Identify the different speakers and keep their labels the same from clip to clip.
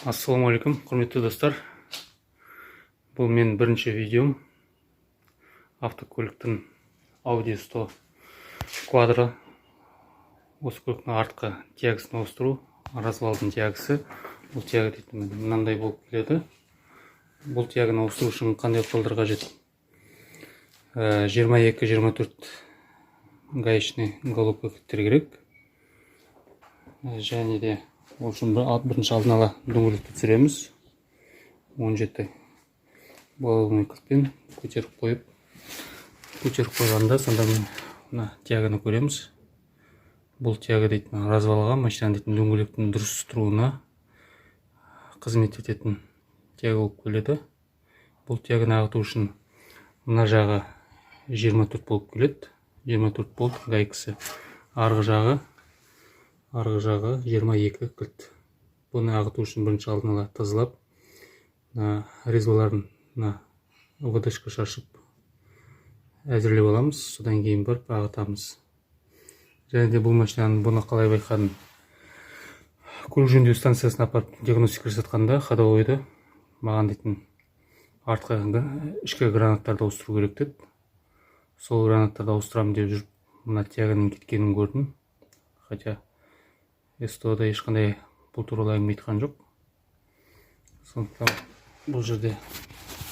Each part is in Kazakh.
Speaker 1: Ассалаумағалейкум, құрметті достар. Бұл мен бірінші видеом. Автокөліктің Audi 100 Quattro. Осы көліктің артқы тягісін ауыстыру. Развалдың тягісі. Бұл тягі дейтін мынандай болып келеді. Бұл тягін ауыстыру үшін қандай құралдар қажет? 22-24 гаечный головка керек. Және де бірінші алдын ала дөңгелекті түсіреміз. 17 балығын кілтпен көтеріп қойғанда сонда мына тягіні көреміз. Бұл тягі дейтін развалға, машина дейтін дөңгелектің дұрыс тұруына қызмет ететін тягі болып келеді. Бұл тягіні ағыту үшін мына жағы 24 болып келеді. 24 болт гайкасы. Арғы жағы 22 кілт. Бұны ағыту үшін бірінші алдын ала тазалап, резваларын ВДшка шашып әзірлеп аламыз. Содан кейін барып ағытамыз. Және де бұл машинаның бұны қалай байқадым? Көлік жөндеу станциясына апарып диагностика жасатқанда ходовойды маған дейтін артқы ішкі гранаттарды ауыстыру керек деді. Сол гранаттарды ауыстырамын деп жүріп, мына тягінің кеткенін көрдім. Хотя СТО-да ешқандай бұл туралы әңгіме айтқан жоқ. Сондықтан бұл жерде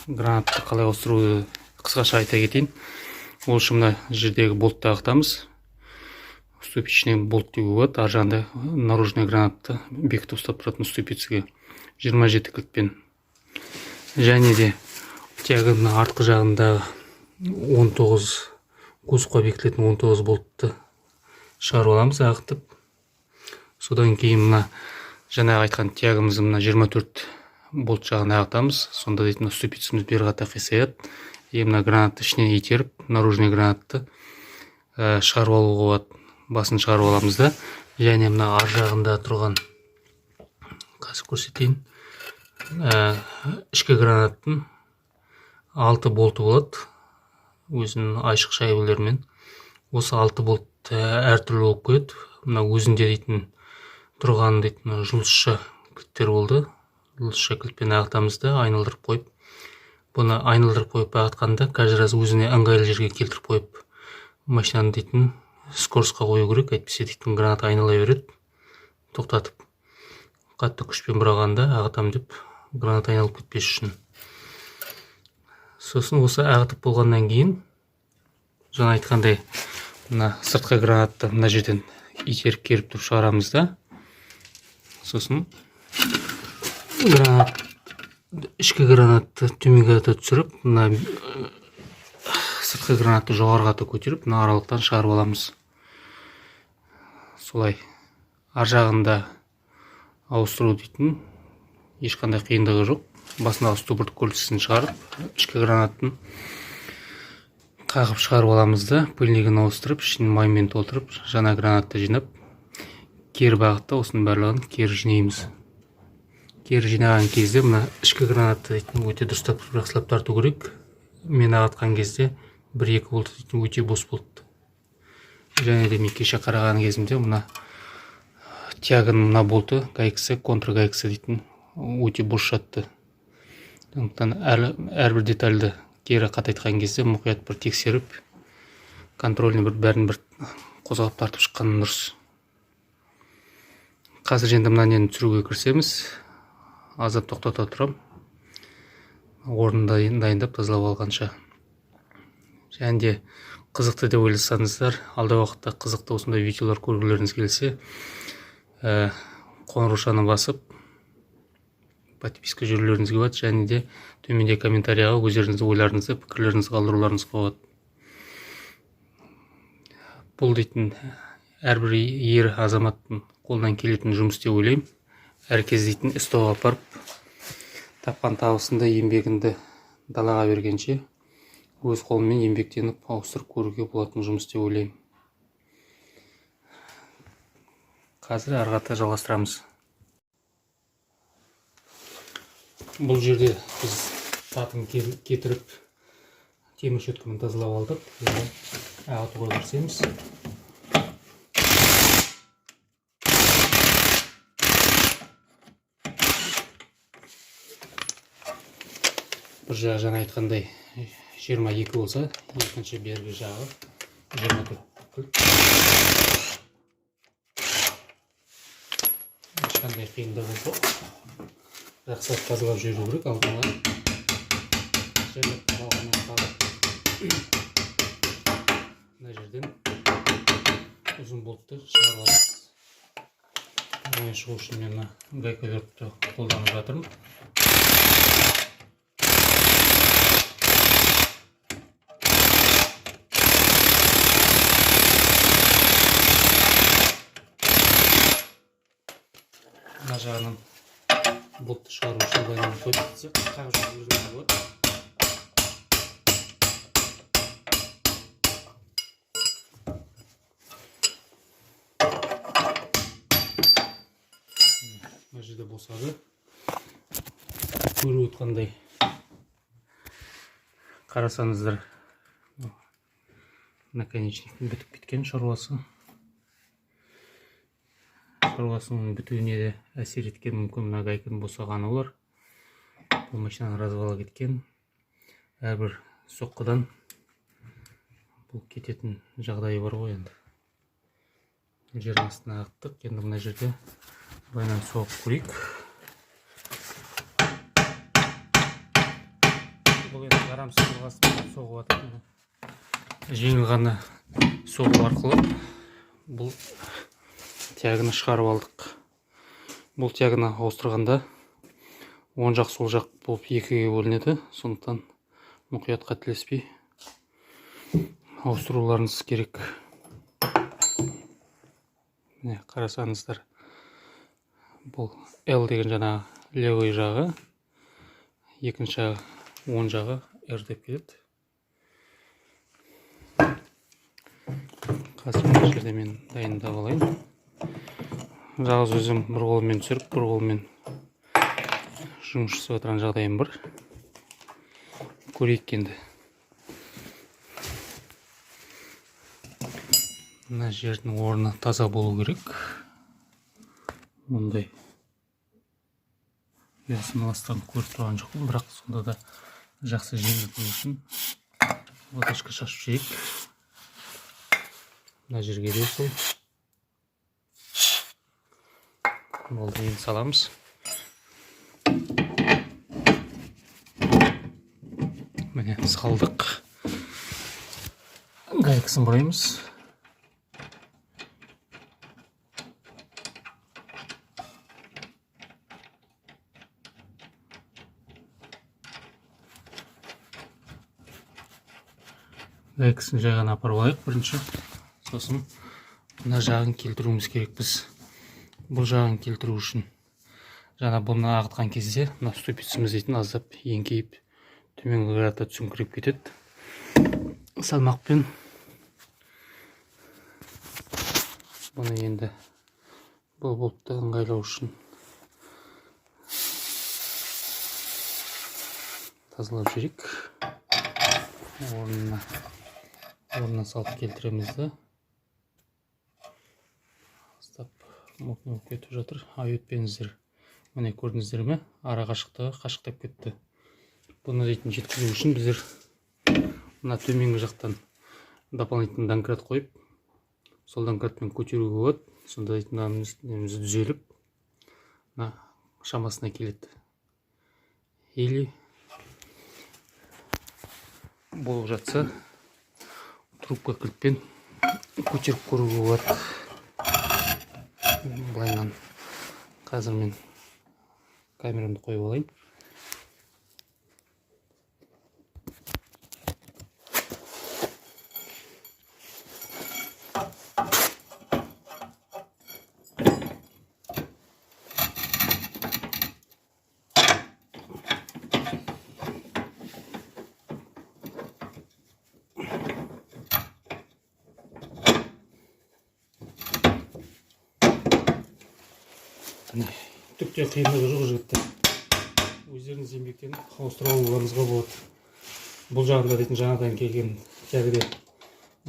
Speaker 1: гранатты қалай ауыстыруды қысқаша айта кетейін. Ол үшін мына жердегі болтты ағытамыз. Ступичный болт деуге болады. Ар жағында наружный гранатты бекітіп ұстап тұратын ступицаға 27 кілтпен. Және де тягінің артқы жағындағы 19 кускқа бекітілетін 19 болтты шығарып аламыз ағытып. Содан кейін мына жаңағы айтқан тягімізді мына 24 болт жағын ағытамыз. Сонда дейтін ступицамыз бері қарата қисаяды. Мына гранатты ішінен итеріп, наружный гранатты шығарып алуға болады. Басын шығарып аламыз да. Және мына ар жағында тұрған, қазір көрсетейін, ішкі гранаттың 6 болты болады. Өзінің айшық шайбаларымен. Осы 6 болт әртүрлі болып қойды. Мына өзінде дейтін тұрған дейтін жұлдызша кілттер болды. Жұлдызша кілтпен ағытамыз да, айналдырып қойып. Бұны айналдырып қойып ағытқанда каждый раз өзіне ыңғайлы жерге келтіріп қойып, машинаны дейтін скоростқа қою керек. Әйтпесе дейтін гранат айнала береді. Тоқтатып, қатты күшпен бұрағанда ағытам деп, гранат айналып кетпес үшін. Сосын осы ағытып болғаннан кейін, жаңа айтқандай, мына сыртқы гранатты мына жерден итеріп керіп тұрып шығарамыз да. Сосын ішкі гранатты төменге түсіріп, мына сыртқы гранатты жоғарыға көтеріп, мына аралықтан шығарып аламыз. Солай ар жағында ауыстыру дейтін ешқандай қиындығы жоқ. Басындағы ступырды көлтісін шығарып, ішкі гранаттың қағып шығарып аламыз да, пыльнигін ауыстырып, ішін маймен толтырып, жаңа гранатты жинап, кері бағытта осының барлығын кері жинаймыз. Кері жинаған кезде мына ішкі гранатты өте дұрыстап жақсылап тарту керек. Мен ағытқан кезде 1-2 болт өте бос болды. Және де мен кеше қараған кезімде мына тягінің мына болты гайкасы, контргайкасы дейтін өте бос жатты. Сондықтан әрбір детальді кері қатайтқан кезде мұқият бір тексеріп, контрольный бәрін бір қозғап тартып шыққаны дұрыс. Қазір енді мына нені түсіруге кірісеміз. Азап тоқтата тұрам. Орнында дайындап тазалап алғанша. Және де қызықты деп ойласаңыздар, алда уақытта қызықты осындай видеолар көргілеріңіз келсе, қоңыраушаны басып, подписка жүрулеріңізге болады. Және де төменде комментарияға өздеріңіздің ойларыңызды, пікірлеріңізді қалдыруларыңызға болады. Бұл дейтін әрбір ер азаматтың қолдан келетін жұмыс деп ойлаймын. Әркез дейтін СТО-ға апарып, тапқан табысында еңбегінді далаға бергенше, өз қолымен еңбектеніп ауыстырып көруге болатын жұмыс деп ойлаймын. Қазір ары қарата жалғастырамыз. Бұл жерде біз татын кетіріп, темір шөткімен тазалап алдық. Ағытуға кірісеміз. бір жағы жаңа айтқандай 22 болса, екінші бергі жағы 24. Ешқандай қиындығы жоқ. Жақсылап тазалап жүру керек алдыңға. Жерлеп қалғаннан қалып. Мына жерден ұзын болтты шығарып аламыз. Оны шығу үшін мен гайковертті қолданып жатырмын. Мына жағынан болтты шығару үшін байланып қойып, қағып жүргізуге болады. Мына жерде босады. Көріп отқандай қарасаңыздар, наконечниктің бітіп кеткен шаруасы. Шаруасының бітуіне де әсер еткен мүмкін мына гайканың босағаны олар. Бұл машинаның развалы кеткен. Әрбір соққыдан бұл кететін жағдайы бар ғой енді. Жердің астына ақтық. Енді мына жерде байынан соғып көрейік. Бұл енді жарамсыз болғасын соғып атыр. Жеңіл ғана соғу арқылы бұл тягыны шығарып алдық. Бұл тягыны ауыстырғанда оң жақ сол жақ болып екіге бөлінеді. Сондықтан мұқият қателеспей ауыстыруларыңыз керек. Міне қарасаңыздар, бұл L деген жаңағы левый жағы, екінші оң жағы R деп келеді. Қазір мына жерде мен дайындап алайын. Жалғыз өзім бір қолмен түсіріп, бір қолмен жұмыс жасап отырған жағдайым бар. Көрейік енді. Мына жердің орны таза болу керек. Мұндай ұясын көріп тұрған жоқпын, бірақ сонда да жақсы жеңілдету үшін латашка шашып жейік. Мына жерге де сол. Болды, енді саламыз. Міне салдық. Гайкасын бұраймыз. Гайкасын жай ғана апарып алайық бірінші. Сосын мына жағын келтіруіміз керек біз. Бұл жағын келтіру үшін жаңа бұны ағытқан кезде мына ступицамыз дейтін аздап еңкейіп төменгі қарата түсіңкіреп кетеді. Салмақпен бұны енді бұл болтты ыңғайлау үшін тазалап жүрейік. Орнына салып келтіреміз де. Мұқын кетіп жатыр. Өтпеңіздер. Міне көрдіңіздер ме? Ара қашықтап кетті. Бұны дейтін жеткізу үшін біздер мына төменгі жақтан дополнительный домкрат қойып, сол домкратпен көтеруге болады. Сонда дейтін неміз түзеліп, шамасына келеді. Или болып жатса, трубка кілтпен көтеріп көруге болады. Былайынан қазір мен камерамды қойып алайын. Түкте қиындығы жоқ жігіттер. Өздеріңіз еңбектеніп ауыстыра алуларыңызға болады. Бұл жағында дейтін жаңадан келген тягіде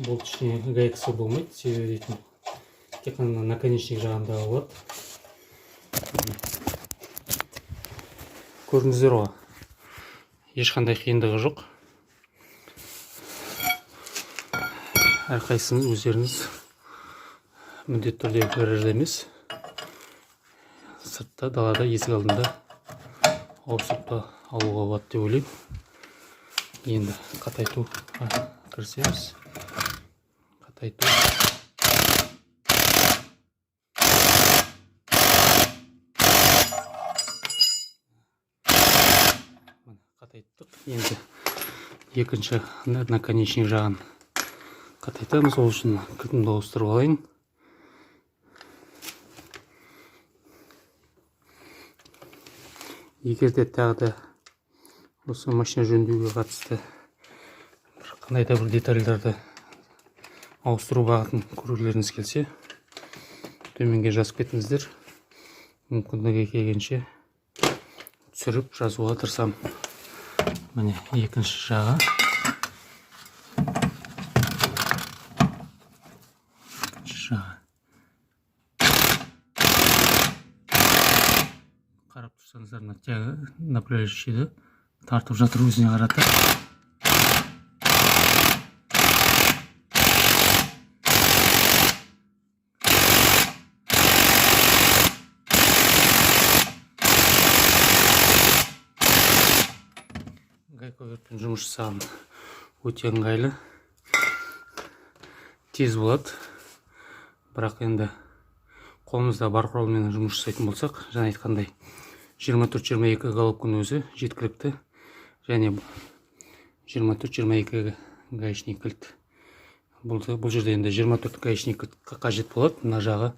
Speaker 1: болт ішіне гайкасы болмайды. Себебі дейтін тек қана наконечник жағында болады. Көрдіңіздер ғой. ешқандай қиындығы жоқ. Әрқайсыңыз өздеріңіз міндетті түрде гаражда емес, сыртта, далада, есік алдында ауысып та алуға болады деп ойлаймын. Енді қатайтуға кірісеміз. Қатайту. Қатайттық. Енді екінші наконечник жағын қатайтамыз. Ол үшін кілтімді ауыстырып алайын. Егер де тағы да осы машина жөндеуге қатысты қандай да бір детальдарды ауыстыру бағытын көргілеріңіз келсе, төменге жазып кетіңіздер. Мүмкіндігі келгенше түсіріп жазуға тырысамын. Міне екінші жағы. Қарап тұрсаңыздар, направляющийді тартып жатыр өзіне қарата. Гайковертпен жұмыс жасаған өте ыңғайлы, тез болады. Бірақ енді қолымызда бар құралмен жұмыс жасайтын болсақ, жаңа айтқандай 24-22 головканың өзі жеткілікті, және 24-22 гаечник кілт. Бұл жерде енді 24 гаечник кілт қажет болады. Мына жағы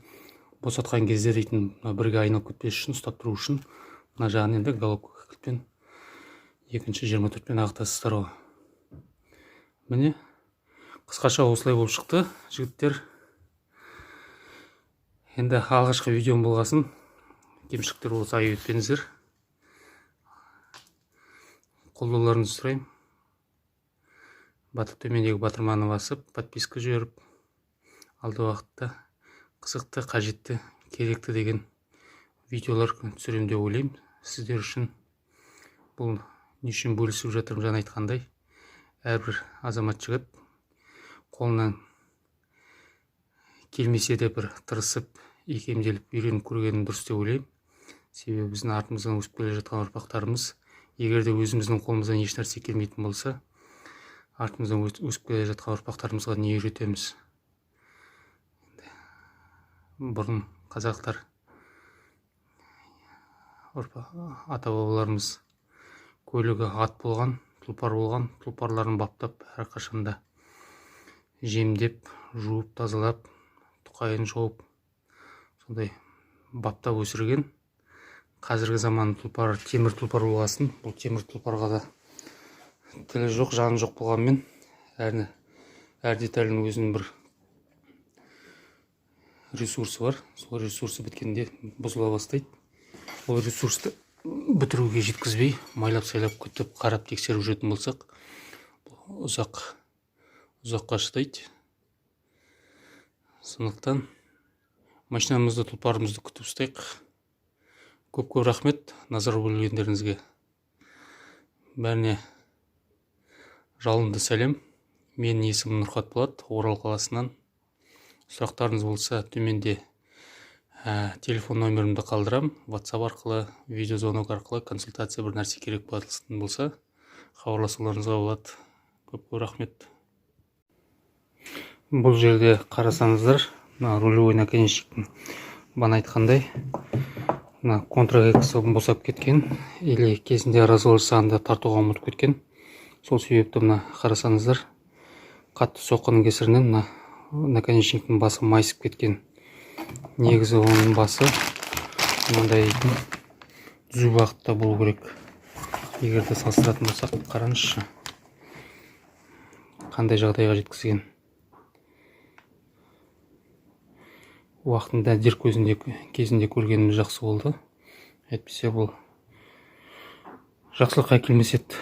Speaker 1: босатқан кезде дейтін бірге айналып кетпес үшін, ұстап тұру үшін мына жағын енді головка кілтпен екінші 24-пен ағытасыздар. Міне қысқаша осылай болып шықты, жігіттер. Енді алғашқы видеом болғасын, кемшіліктер болса айып етпеңіздер. Қолдауларыңызды сұраймын. Төмендегі батырманы басып, подписка жіберіп, алды уақытта қызықты, қажетті, керекті деген видеолар түсірем деп ойлаймын. Сіздер үшін бұл не үшін бөлісіп жатырмын, жаңа айтқандай, әрбір азамат жігіт қолынан келмесе де бір тырысып, икемделіп үйреніп көргенін дұрыс деп ойлаймын. Себебі біздің артымыздан өсіп келе жатқан ұрпақтарымыз, егер де өзіміздің қолымыздан еш нәрсе келмейтін болса, артымыздан өсіп келе жатқан ұрпақтарымызға не үйретеміз? Бұрын қазақтар, ата-бабаларымыз көлігі ат болған, тұлпар болған, тұлпарларын баптап, әрқашанда жемдеп, жуып, тазалап, тұқайын шауып, сондай баптап өсірген. Қазіргі заман тұлпар темір тұлпар болғасын, бұл темір тұлпарға да тілі жоқ, жаны жоқ болғанмен, әр деталінің өзінің бір ресурсы бар. Сол ресурсы біткенде бұзыла бастайды. Ол ресурсты бітіруге жеткізбей, майлап-сайлап күтіп, қарап тексеріп жүретін болсақ, ұзаққа шыдайды. Сондықтан машинамызды, тұлпарымызды күтіп ұстайық. Көп рахмет назар бөлгендеріңізге. Бәріне жалынды сәлем. Менің есімім Нұрхат Болат, Орал қаласынан. Сұрақтарыңыз болса, төменде телефон номерімді қалдырам. WhatsApp арқылы, видеозвонок арқылы консультация бір нәрсе керек болса, хабарласуларыңызға болады. Көп рахмет. Бұл жерде қарасаңыздар, рулевой наконечниктің бана айтқандай, контрагексі босап кеткен, или кезінде разговор жасағанда тартуға ұмытып кеткен. Сол себепті мына қарасаңыздар, қатты соққының кесірінен наконечниктің басы майысып кеткен. Негізі оның басы мынандай түзу бағытта болу керек. Егер де салыстыратын болсақ, қараңызшы, қандай жағдайға жеткізген. Уақытында дер кезінде көргеніміз жақсы болды. Әйтпесе бұл жақсылыққа келмес еді.